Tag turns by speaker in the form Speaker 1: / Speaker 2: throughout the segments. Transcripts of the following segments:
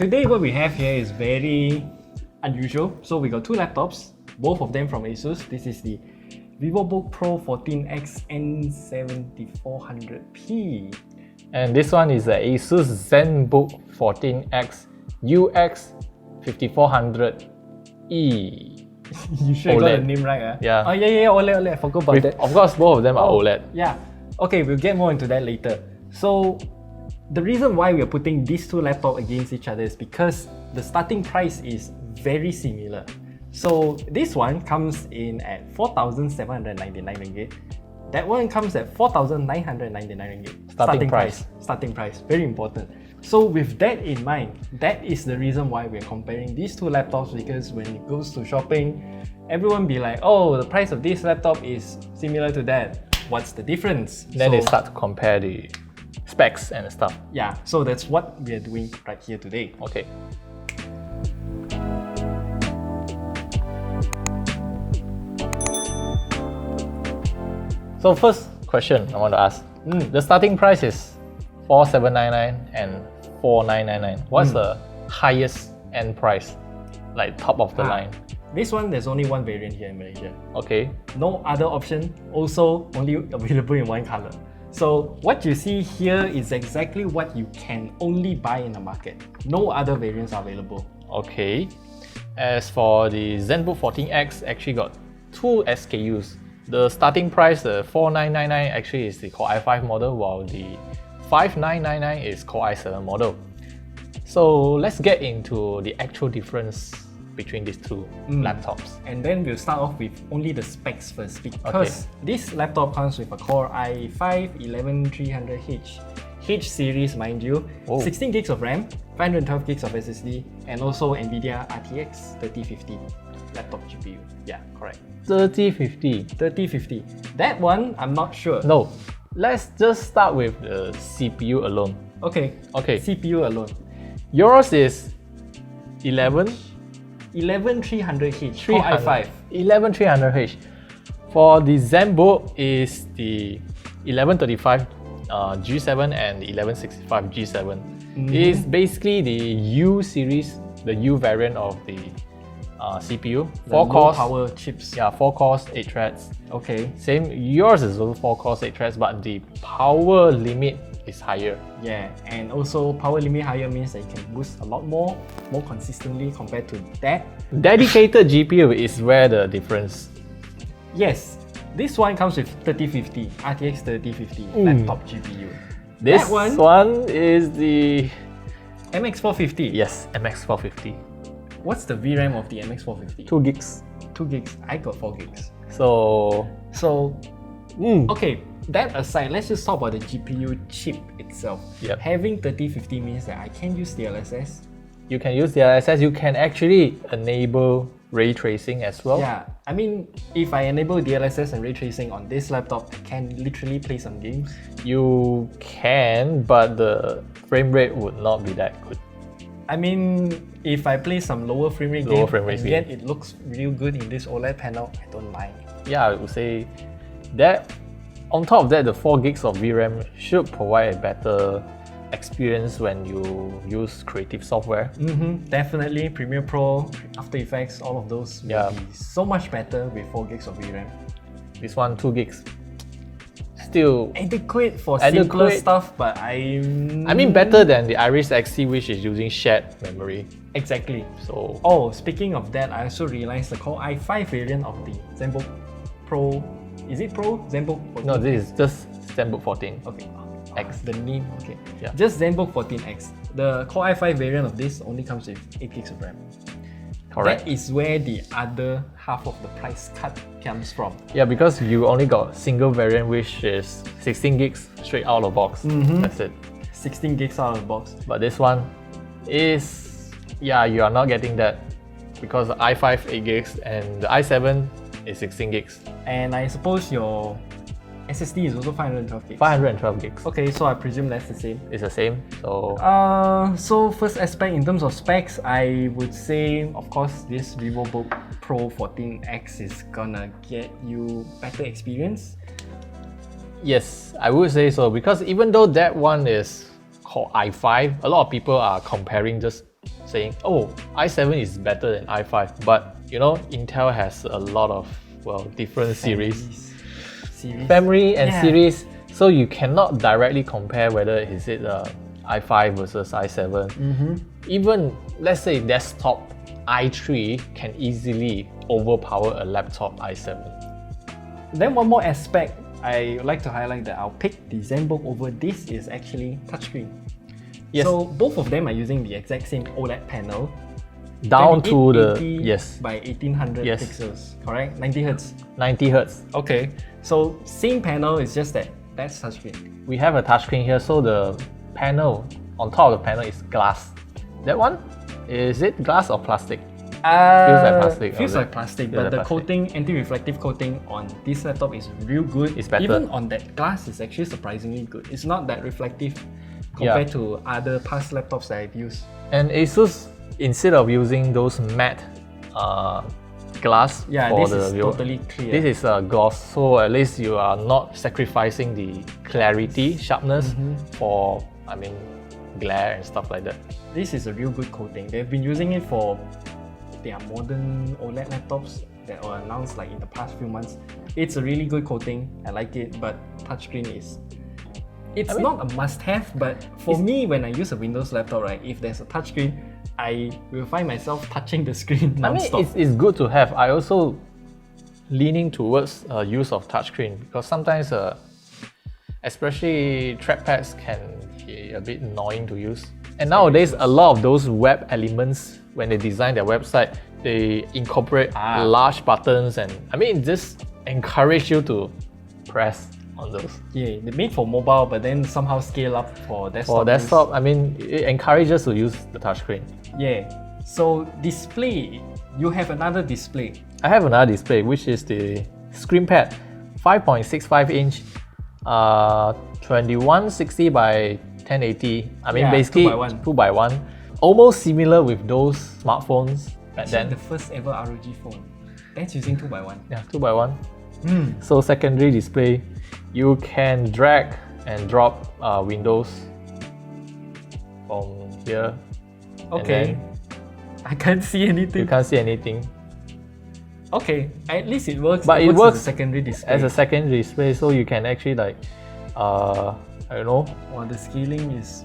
Speaker 1: Today what we have here is very unusual. So we got two laptops, both of them from ASUS. This is the Vivobook Pro 14X N7400P.
Speaker 2: And this one is the ASUS Zenbook 14X UX5400E.
Speaker 1: You sure got the name right?
Speaker 2: Yeah.
Speaker 1: Oh yeah, OLED. I forgot about that.
Speaker 2: Of course, both of them are OLED.
Speaker 1: Yeah. Okay, we'll get more into that later. So the reason why we are putting these two laptops against each other is because the starting price is very similar. So this one comes in at 4,799 ringgit. That one comes at 4,999 ringgit. Starting price. Very important. So with that in mind, that is the reason why we're comparing these two laptops, because when it goes to shopping, everyone be like, oh, the price of this laptop is similar to that. What's the difference?
Speaker 2: Then they start to compare the specs and stuff.
Speaker 1: Yeah, so that's what we are doing right here today.
Speaker 2: Okay. So first question I want to ask. The starting price is 4,799 and 4,999. What's the highest end price? Like top of the line?
Speaker 1: This one, there's only one variant here in Malaysia.
Speaker 2: Okay.
Speaker 1: No other option, also only available in one color. So what you see here is exactly what you can only buy in the market. No other variants are available.
Speaker 2: Okay. As for the Zenbook 14X, actually got two SKUs. The starting price, the 4,999, actually is the Core i5 model, while the 5,999 is Core i7 model. So let's get into the actual difference between these two laptops.
Speaker 1: And then we'll start off with only the specs first, because this laptop comes with a Core i5 11300H. H series, mind you, 16 gigs of RAM, 512 gigs of SSD, and also NVIDIA RTX 3050 laptop GPU. Yeah, correct.
Speaker 2: 3050.
Speaker 1: That one, I'm not sure.
Speaker 2: No, let's just start with the CPU alone.
Speaker 1: Okay. CPU alone.
Speaker 2: Yours is
Speaker 1: 11300H, Core i5.
Speaker 2: 11300H. For the Zenbook is the 1135 G7 and 1165 G7. It's basically the U series, the U variant of the CPU. 4 cores,
Speaker 1: power chips.
Speaker 2: Yeah, 4 cores, 8 threads.
Speaker 1: Okay.
Speaker 2: Same, yours is also 4 cores, 8 threads, but the power limit is higher.
Speaker 1: Yeah, and also power limit higher means that you can boost a lot more consistently compared to that.
Speaker 2: Dedicated GPU is where the difference.
Speaker 1: Yes, this one comes with 3050, RTX 3050 laptop GPU.
Speaker 2: This one is the
Speaker 1: MX450.
Speaker 2: Yes, MX450.
Speaker 1: What's the VRAM of the MX450?
Speaker 2: 2 gigs.
Speaker 1: 2 gigs. I got 4 gigs.
Speaker 2: So
Speaker 1: okay, that aside, let's just talk about the GPU chip itself. Having 3050 means that I can use DLSS.
Speaker 2: You can use DLSS. You can actually enable ray tracing as well.
Speaker 1: Yeah, I mean, if I enable DLSS and ray tracing on this laptop, I can literally play some games.
Speaker 2: You can, but the frame rate would not be that good.
Speaker 1: I mean, if I play some lower frame rate game, and yet it looks real good in this OLED panel, I don't mind.
Speaker 2: Yeah, I would say that. On top of that, the 4 gigs of VRAM should provide a better experience when you use creative software.
Speaker 1: Definitely, Premiere Pro, After Effects, all of those will be so much better with 4 gigs of VRAM.
Speaker 2: This one, 2 gigs. Still
Speaker 1: adequate for simpler stuff, but I
Speaker 2: mean better than the Iris Xe, which is using shared memory.
Speaker 1: Exactly.
Speaker 2: So
Speaker 1: speaking of that, I also realized the Core i5 variant of the Zenbook Pro. Is it Pro? Zenbook 14?
Speaker 2: No, this is just Zenbook 14.
Speaker 1: Okay.
Speaker 2: X.
Speaker 1: The name, okay.
Speaker 2: Yeah.
Speaker 1: Just Zenbook 14X. The Core i5 variant of this only comes with 8 gigs of RAM.
Speaker 2: Correct.
Speaker 1: That is where the other half of the price cut comes from.
Speaker 2: Yeah, because you only got single variant, which is 16 gigs straight out of the box. That's it.
Speaker 1: 16 gigs out of the box.
Speaker 2: But this one is, you are not getting that, because the i5 8 gigs and the i7 is 16 gigs.
Speaker 1: And I suppose your SSD is also 512 gigs.
Speaker 2: 512 gigs.
Speaker 1: Okay, so I presume that's the same.
Speaker 2: It's the same. So
Speaker 1: so first aspect in terms of specs, I would say, of course, this Vivobook Pro 14X is gonna get you better experience.
Speaker 2: Yes, I would say so, because even though that one is called i5, a lot of people are comparing just saying, oh, i7 is better than i5, but you know, Intel has a lot of, well, different series. Family and series, so you cannot directly compare whether is it i5 versus i7. Even, let's say, desktop i3 can easily overpower a laptop i7.
Speaker 1: Then one more aspect I would like to highlight that I'll pick the Zenbook over this is actually touchscreen.
Speaker 2: Yes.
Speaker 1: So both of them are using the exact same OLED panel.
Speaker 2: Down to the
Speaker 1: 2880 by 1800 pixels, correct? 90 hertz.
Speaker 2: 90 hertz.
Speaker 1: Okay, so same panel, it's just that that's touchscreen.
Speaker 2: We have a touchscreen here, so the panel, on top of the panel is glass. That one, is it glass or plastic? Feels like plastic.
Speaker 1: Feels like plastic, but the coating, anti-reflective coating on this laptop is real good.
Speaker 2: It's better.
Speaker 1: Even on that glass, it's actually surprisingly good. It's not that reflective compared to other past laptops that I've used.
Speaker 2: And ASUS, instead of using those matte glass for
Speaker 1: this is
Speaker 2: the
Speaker 1: totally clear.
Speaker 2: this is a gloss, so at least you are not sacrificing the clarity, sharpness for, I mean, glare and stuff like that.
Speaker 1: This is a real good coating. They've been using it for their modern OLED laptops that were announced like in the past few months. It's a really good coating. I like it, but touchscreen is... It's not a must-have, but for me, when I use a Windows laptop, right, if there's a touchscreen, I will find myself touching the screen non-stop.
Speaker 2: I mean, it's good to have. I also leaning towards use of touchscreen because sometimes, especially trackpads can be a bit annoying to use. And nowadays, a lot of those web elements, when they design their website, they incorporate large buttons, and I mean, just encourage you to press on those.
Speaker 1: Yeah, they're made for mobile, but then somehow scale up for desktop.
Speaker 2: For desktop, I mean, it encourages to use the touchscreen.
Speaker 1: Yeah. So display, you have another display.
Speaker 2: I have another display, which is the Screenpad, 5.65 inch, 2160 by 1080. I mean, basically 2x1. Almost similar with those smartphones back then.
Speaker 1: The first ever ROG phone. That's using 2x1.
Speaker 2: Yeah, 2x1. So secondary display, you can drag and drop windows from here.
Speaker 1: Okay. I can't see anything.
Speaker 2: You can't see anything.
Speaker 1: Okay, at least it works.
Speaker 2: But it works
Speaker 1: as a secondary display.
Speaker 2: As a secondary display, so you can actually like, I don't know.
Speaker 1: Well, the scaling is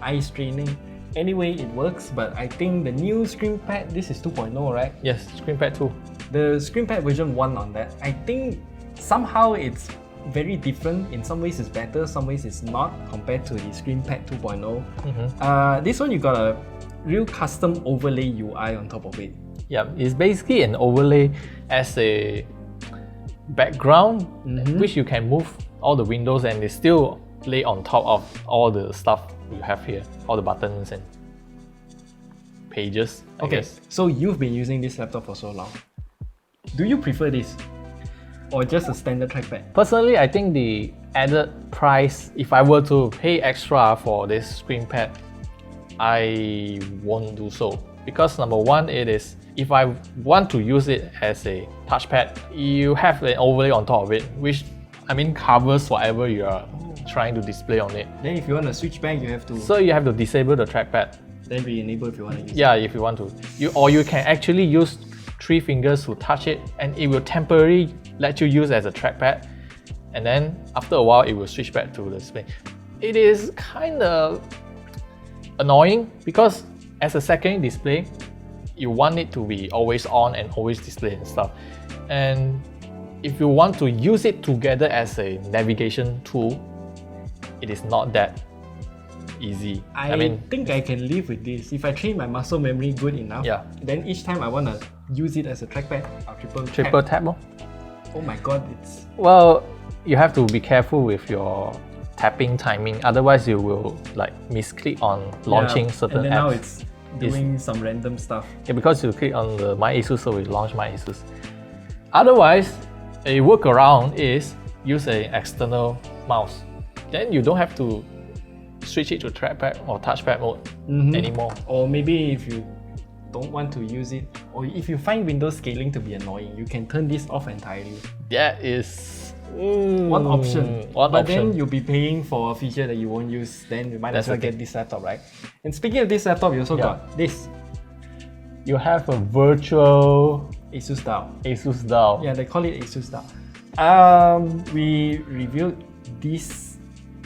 Speaker 1: eye straining. Anyway, it works, but I think the new Screenpad, this is 2.0, right?
Speaker 2: Yes, Screenpad 2.
Speaker 1: The Screenpad version 1 on that, I think somehow it's very different. In some ways it's better, some ways it's not compared to the Screenpad 2.0. This one you got a real custom overlay UI on top of it.
Speaker 2: Yeah, it's basically an overlay as a background, which you can move all the windows and it's still lay on top of all the stuff you have here, all the buttons and pages. I guess.
Speaker 1: So you've been using this laptop for so long. Do you prefer this or just a standard trackpad?
Speaker 2: Personally, I think the added price, if I were to pay extra for this Screenpad, I won't do so. Because number one, it is, if I want to use it as a touchpad, you have an overlay on top of it, which I mean covers whatever you are trying to display on it.
Speaker 1: Then if you want to switch back, you have to...
Speaker 2: So you have to disable the trackpad.
Speaker 1: Then re-enable if you want to use it.
Speaker 2: Yeah, if you want to. Or you can actually use 3 fingers to touch it and it will temporarily let you use as a trackpad. And then after a while, it will switch back to the display. It is kind of annoying because as a secondary display, you want it to be always on and always display and stuff. And if you want to use it together as a navigation tool, it is not that easy.
Speaker 1: I think I can live with this. If I train my muscle memory good enough, then each time I want to use it as a trackpad, I'll triple tap. Oh my god, it's...
Speaker 2: Well, you have to be careful with your tapping timing, otherwise you will like misclick on launching certain
Speaker 1: and then
Speaker 2: apps.
Speaker 1: Now it's doing some random stuff.
Speaker 2: Yeah, because you click on the My ASUS, so we launch My ASUS. Otherwise, a workaround is use an external mouse. Then you don't have to switch it to trackpad or touchpad mode anymore.
Speaker 1: Or maybe if you don't want to use it, or if you find Windows scaling to be annoying, you can turn this off entirely.
Speaker 2: That is
Speaker 1: One option.
Speaker 2: One
Speaker 1: but
Speaker 2: option.
Speaker 1: then you'll be paying for a feature that you won't use. Then you might as well get this laptop, right? And speaking of this laptop, you also got this
Speaker 2: You have a virtual
Speaker 1: ASUS dial.
Speaker 2: ASUS dial.
Speaker 1: Yeah, they call it ASUS dial. We reviewed this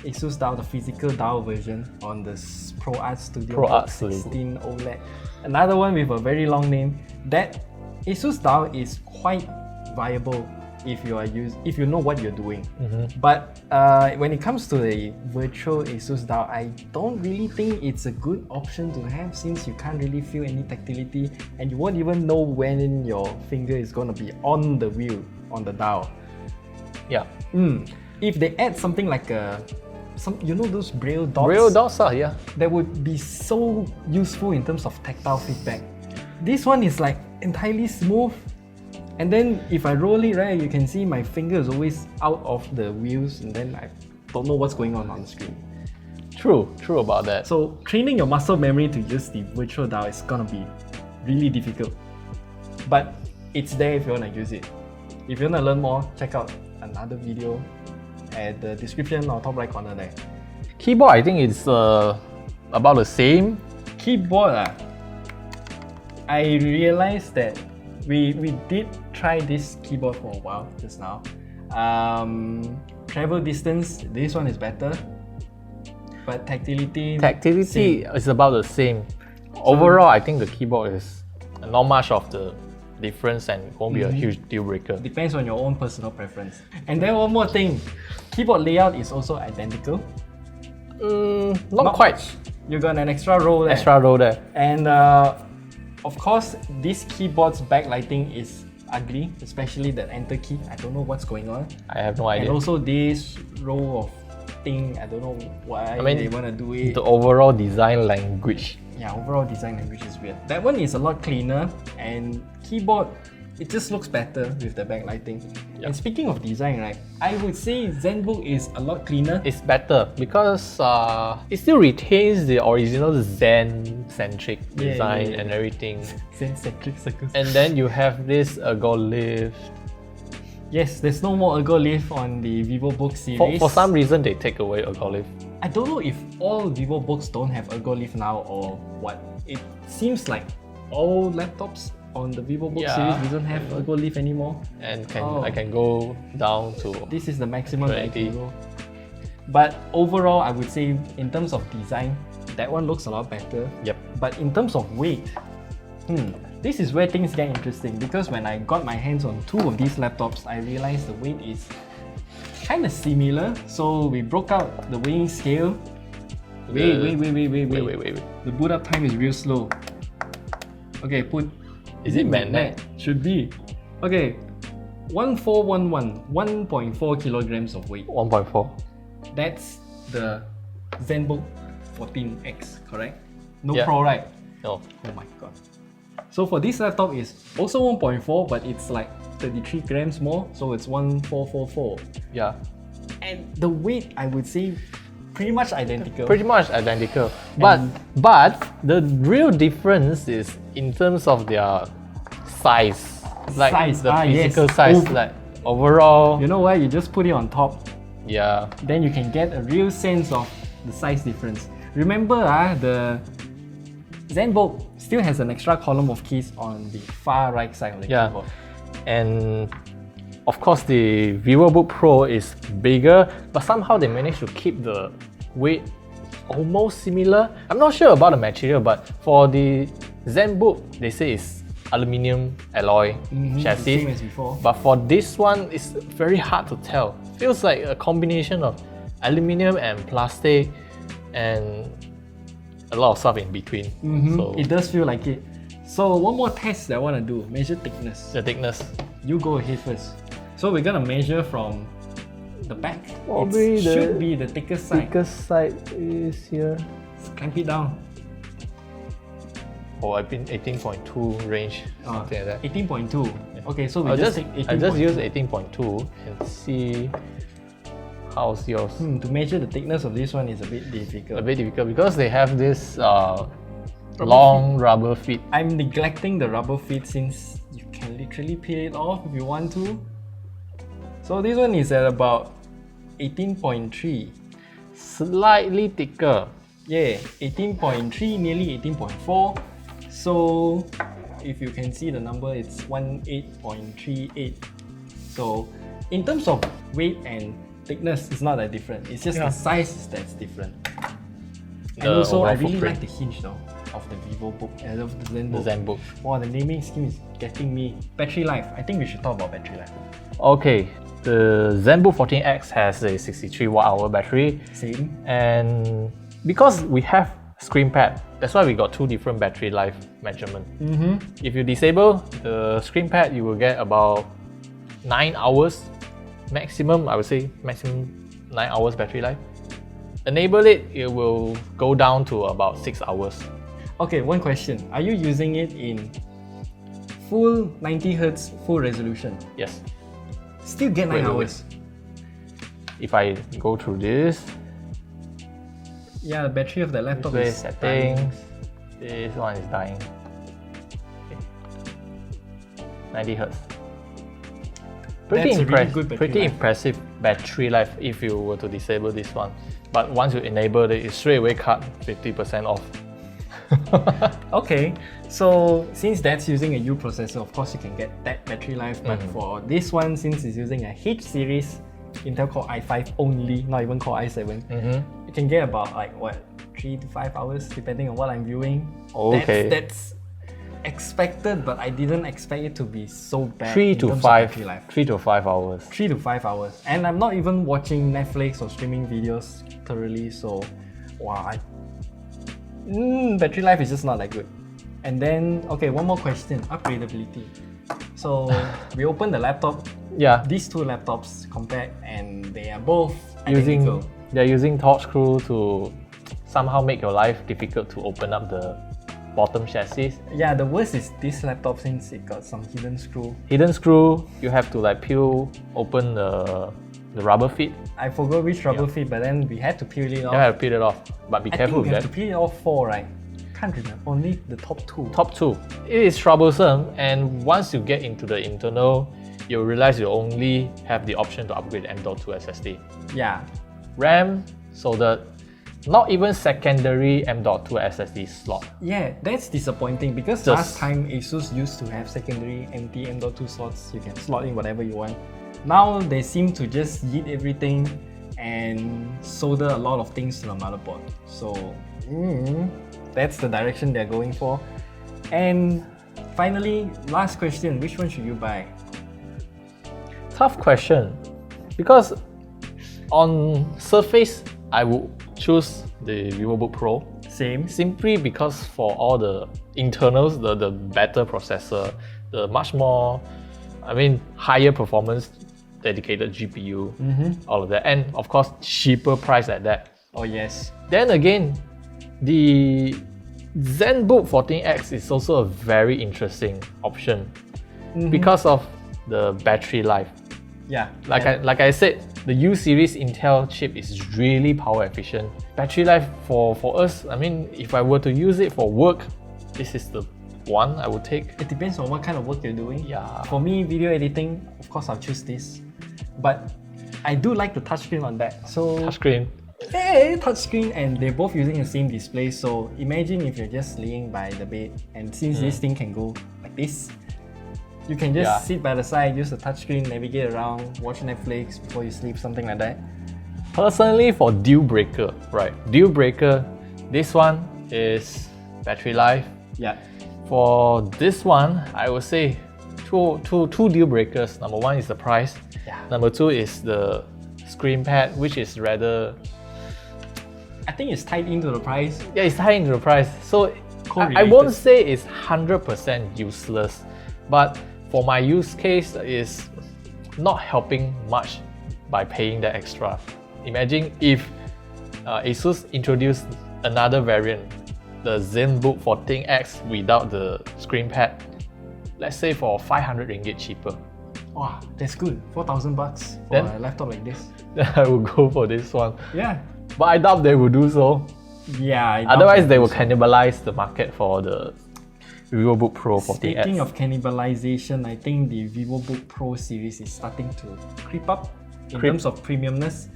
Speaker 1: ASUS dial, the physical dial version, on the Pro Art Studio
Speaker 2: Pro Art
Speaker 1: 16 OLED. Another one with a very long name. That ASUS dial is quite viable if you know what you're doing. But when it comes to the virtual ASUS dial, I don't really think it's a good option to have, since you can't really feel any tactility and you won't even know when your finger is going to be on the wheel, on the dial.
Speaker 2: Yeah.
Speaker 1: If they add something like those braille dots,
Speaker 2: Braille dots, yeah.
Speaker 1: that would be so useful in terms of tactile feedback. This one is like entirely smooth. And then if I roll it, right, you can see my finger is always out of the wheels, and then I don't know what's going on the screen.
Speaker 2: True about that.
Speaker 1: So training your muscle memory to use the virtual dial is gonna be really difficult. But it's there if you wanna use it. If you wanna learn more, check out another video at the description or top right corner there.
Speaker 2: Keyboard, I think it's about the same.
Speaker 1: Keyboard, I realized that we did try this keyboard for a while just now. Travel distance, this one is better, but tactility same.
Speaker 2: is about the same. Overall, I think the keyboard is not much of the difference and won't be a huge deal breaker.
Speaker 1: Depends on your own personal preference. And then one more thing, keyboard layout is also identical.
Speaker 2: Not quite.
Speaker 1: Much. You got an extra row there.
Speaker 2: Extra row there.
Speaker 1: And of course, this keyboard's backlighting is ugly, especially the enter key. I don't know what's going on.
Speaker 2: I have no idea.
Speaker 1: And also this row of thing, I don't know why they want to do it.
Speaker 2: The overall design language.
Speaker 1: Yeah, overall design language is weird. That one is a lot cleaner, and keyboard, it just looks better with the backlighting.
Speaker 2: Yep.
Speaker 1: And speaking of design, right, I would say Zenbook is a lot cleaner.
Speaker 2: It's better because it still retains the original Zen-centric design and everything.
Speaker 1: Zen-centric circles.
Speaker 2: And then you have this ergo lift.
Speaker 1: Yes, there's no more ergo lift on the Vivobook series.
Speaker 2: For some reason, they take away ergo lift.
Speaker 1: I don't know if all Vivobooks don't have ergo lift now or what. It seems like all laptops on the Vivobook series doesn't have ergo lift anymore.
Speaker 2: And I can go down to
Speaker 1: this is the maximum that I
Speaker 2: 20.
Speaker 1: can go. But overall, I would say in terms of design, that one looks a lot better.
Speaker 2: Yep.
Speaker 1: But in terms of weight, this is where things get interesting, because when I got my hands on two of these laptops, I realized the weight is kind of similar. So we broke out the weighing scale. Wait. The boot up time is real slow. Okay,
Speaker 2: Is it magnet?
Speaker 1: Should be. Okay, 1411, 1.4 kilograms of weight.
Speaker 2: 1.4.
Speaker 1: That's the Zenbook 14X, correct? No
Speaker 2: Yeah.
Speaker 1: Pro, right?
Speaker 2: No.
Speaker 1: Oh my god. So for this laptop, it's also 1.4, but it's like 33 grams more, so it's 1444.
Speaker 2: Yeah.
Speaker 1: And the weight, I would say, pretty much identical.
Speaker 2: Pretty much identical. But the real difference is in terms of their size. Like
Speaker 1: Size,
Speaker 2: the
Speaker 1: yes.
Speaker 2: physical size.
Speaker 1: Oh.
Speaker 2: Like overall.
Speaker 1: You know what? You just put it on top,
Speaker 2: Yeah.
Speaker 1: then you can get a real sense of the size difference. Remember, the Zenbook still has an extra column of keys on the far right side of the keyboard.
Speaker 2: And of course the Vivobook Pro is bigger, but somehow they managed to keep the weight almost similar. I'm not sure about the material, but for the Zenbook, they say it's aluminium alloy chassis.
Speaker 1: Same as before.
Speaker 2: But for this one, it's very hard to tell. Feels like a combination of aluminium and plastic and a lot of stuff in between. So
Speaker 1: It does feel like it. So one more test that I want to do, measure thickness.
Speaker 2: the thickness.
Speaker 1: You go ahead first. So we're gonna measure from the back.
Speaker 2: Probably
Speaker 1: It should be the thickest side.
Speaker 2: Thickest side is here.
Speaker 1: Clamp it down.
Speaker 2: Oh, I've been 18.2 range, something like that.
Speaker 1: 18.2. Okay, so we
Speaker 2: I'll
Speaker 1: just
Speaker 2: just,
Speaker 1: take 18.2.
Speaker 2: I just use 18.2 and see how's yours.
Speaker 1: To measure the thickness of this one is a bit difficult.
Speaker 2: A bit difficult because they have this long rubber feet.
Speaker 1: I'm neglecting the rubber feet since you can literally peel it off if you want to. So this one is at about 18.3.
Speaker 2: Slightly thicker.
Speaker 1: Yeah, 18.3, nearly 18.4. So if you can see the number, it's 18.38. So in terms of weight and thickness, it's not that different. It's just the size that's different. And also, I really like the hinge though of the Vivobook and of the Zenbook.
Speaker 2: The Zenbook.
Speaker 1: Wow, the naming scheme is getting me. Battery life. I think we should talk about battery life.
Speaker 2: Okay, the Zenbook 14X has a 63 watt-hour battery.
Speaker 1: Same.
Speaker 2: And because we have Screenpad, that's why we got two different battery life measurement. If you disable the Screenpad, you will get about 9 hours maximum. I would say maximum 9 hours battery life. Enable it, it will go down to about 6 hours.
Speaker 1: Okay, one question. Are you using it in full 90 Hz full resolution?
Speaker 2: Yes.
Speaker 1: Still get 9 hours.
Speaker 2: If I go through this,
Speaker 1: yeah, the battery of the laptop
Speaker 2: display
Speaker 1: is
Speaker 2: settings. This one is dying. Okay. 90 Hz. Pretty impressive battery life if you were to disable this one. But once you enable it, it straight away cut 50% off.
Speaker 1: Okay, so since that's using a U processor, of course you can get that battery life. But for this one, since it's using a H series Intel Core i5 only, not even Core i7, you can get about like what, 3 to 5 hours depending on what I'm viewing.
Speaker 2: Okay.
Speaker 1: That's expected, but I didn't expect it to be so bad.
Speaker 2: 3 to 5 hours.
Speaker 1: 3 to 5 hours. And I'm not even watching Netflix or streaming videos thoroughly, so wow, battery life is just not that good. And then, okay, one more question, upgradeability. So we open the laptop, these two laptops compared, and they are both identical.
Speaker 2: They're using torch screw to somehow make your life difficult to open up the bottom chassis.
Speaker 1: Yeah, the worst is this laptop since it got some hidden screw.
Speaker 2: Hidden screw, you have to like peel open the rubber feet.
Speaker 1: I forgot which rubber feet, but then we had to peel it off.
Speaker 2: You have to peel it off, but be careful with that.
Speaker 1: I think we have to peel it off 4, right? Can't remember, only the top 2.
Speaker 2: Top 2. It is troublesome, and once you get into the internal, you'll realize you only have the option to upgrade M.2 SSD.
Speaker 1: Yeah.
Speaker 2: RAM soldered, not even secondary M.2 SSD slot.
Speaker 1: Yeah, that's disappointing because last time ASUS used to have secondary empty M.2 slots. You can slot in whatever you want. Now they seem to just yeet everything and solder a lot of things to the motherboard. So that's the direction they're going for. And finally, last question, which one should you buy?
Speaker 2: Tough question, because on surface, I would choose the Vivobook Pro.
Speaker 1: Same.
Speaker 2: Simply because for all the internals, the better processor, the much more, higher performance dedicated GPU, all of that, and of course cheaper price at that.
Speaker 1: Oh yes.
Speaker 2: Then again, the Zenbook 14X is also a very interesting option because of the battery life.
Speaker 1: Yeah.
Speaker 2: Like I said, the U series Intel chip is really power efficient. Battery life for us, if I were to use it for work, this is the one I would take.
Speaker 1: It depends on what kind of work you're doing.
Speaker 2: Yeah.
Speaker 1: For me, video editing, of course I'll choose this. But I do like the touchscreen on that. So
Speaker 2: touchscreen.
Speaker 1: Hey, touchscreen, and they're both using the same display. So imagine if you're just laying by the bed, and since this thing can go like this, you can just sit by the side, use the touchscreen, navigate around, watch Netflix before you sleep, something like that.
Speaker 2: Personally, for deal breaker, right? Deal breaker, this one is battery life.
Speaker 1: Yeah.
Speaker 2: For this one, I would say two deal breakers. Number one is the price.
Speaker 1: Yeah.
Speaker 2: Number two is the Screenpad, which is rather...
Speaker 1: I think it's tied into the price.
Speaker 2: Yeah, it's tied into the price. So I won't say it's 100% useless, but for my use case, it's not helping much by paying that extra. Imagine if ASUS introduced another variant, the Zenbook 14X without the Screenpad, let's say for 500 ringgit cheaper.
Speaker 1: Wow, that's good. 4,000 bucks for a laptop like this.
Speaker 2: Then I will go for this one.
Speaker 1: Yeah.
Speaker 2: But I doubt they will do so.
Speaker 1: Yeah.
Speaker 2: Otherwise, they will cannibalize the market for the Vivobook Pro 14X.
Speaker 1: Speaking of cannibalization, I think the Vivobook Pro series is starting to creep up in terms of premiumness.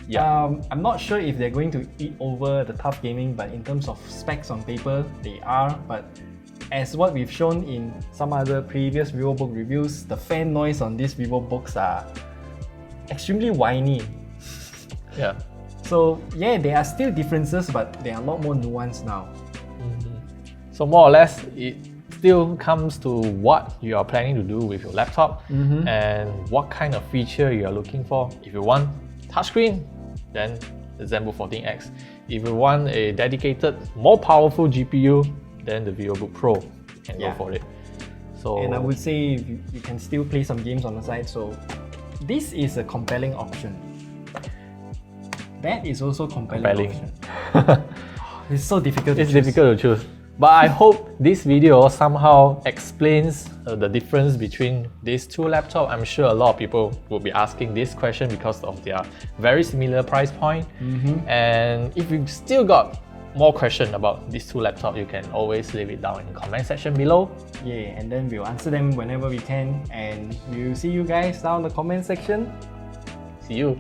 Speaker 2: Yeah.
Speaker 1: I'm not sure if they're going to eat over the tough gaming, but in terms of specs on paper, they are. But as what we've shown in some other previous Vivobook reviews, the fan noise on these Vivobooks are extremely whiny.
Speaker 2: Yeah.
Speaker 1: So yeah, there are still differences, but they are a lot more nuanced now.
Speaker 2: So more or less, it still comes to what you are planning to do with your laptop and what kind of feature you are looking for. If you want touchscreen, then the Zenbook 14X. If you want a dedicated, more powerful GPU, then the Vivobook Pro, you can go for it. So,
Speaker 1: and I would say you can still play some games on the side, so this is a compelling option. That is also compelling. Option. It's so difficult to choose.
Speaker 2: It's difficult to choose. But I hope this video somehow explains the difference between these two laptops. I'm sure a lot of people will be asking this question because of their very similar price point. And if you still got more questions about these two laptops, you can always leave it down in the comment section below.
Speaker 1: Yeah, and then we'll answer them whenever we can. And we'll see you guys down in the comment section.
Speaker 2: See you.